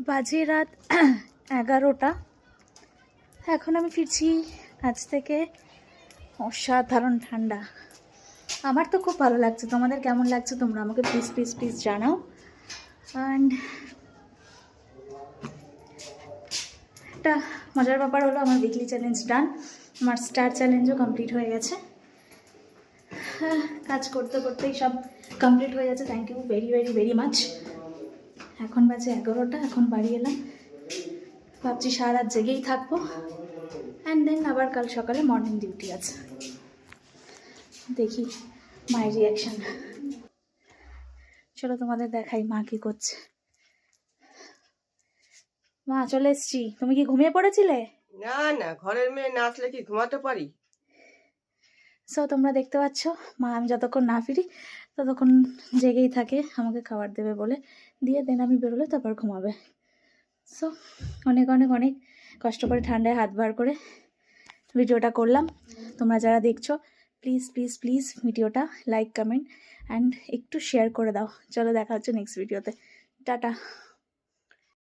বাজে রাত 11টা। এখন আমি ফিরছি কাজ থেকে। অসাধারণ ঠান্ডা, আমার তো খুব ভালো লাগছে। তোমাদের কেমন লাগছে তোমরা আমাকে প্লিজ প্লিজ প্লিজ জানাও। অ্যান্ড একটা মজার ব্যাপার হলো, আমার উইকলি চ্যালেঞ্জ ডান, আমার স্টার চ্যালেঞ্জও কমপ্লিট হয়ে গেছে। কাজ করতে করতেই সব কমপ্লিট হয়ে যাচ্ছে। Thank you very very very much. এখন বাজে 11টা, এখন বাড়ি এলাম। ভাবছি সারা রাত জেগেই থাকবো, অ্যান্ড দেন আবার কাল সকালে মর্নিং ডিউটি আছে। দেখি মায়ের রিয়াকশান। চলো তোমাদের দেখাই মা কি করছে। মা চলে এসছি। তুমি কি ঘুমিয়ে পড়েছিলে? না না, ঘরের মেয়ে না আসলে কি ঘুমাতে পারি? সো তোমরা দেখতে পাচ্ছ মা আমি যতক্ষণ না ফিরি ততক্ষণ জেগেই থাকে আমাকে খাবার দেবে বলে, দিয়ে দেন আমি বেরোলে তারপর ঘুমাবে। সো অনেক অনেক অনেক কষ্ট করে ঠান্ডায় হাত বার করে ভিডিওটা করলাম। তোমরা যারা দেখছো প্লিজ প্লিজ প্লিজ ভিডিওটা লাইক কমেন্ট অ্যান্ড একটু শেয়ার করে দাও। চলো দেখা হচ্ছে নেক্সট ভিডিওতে। টাটা।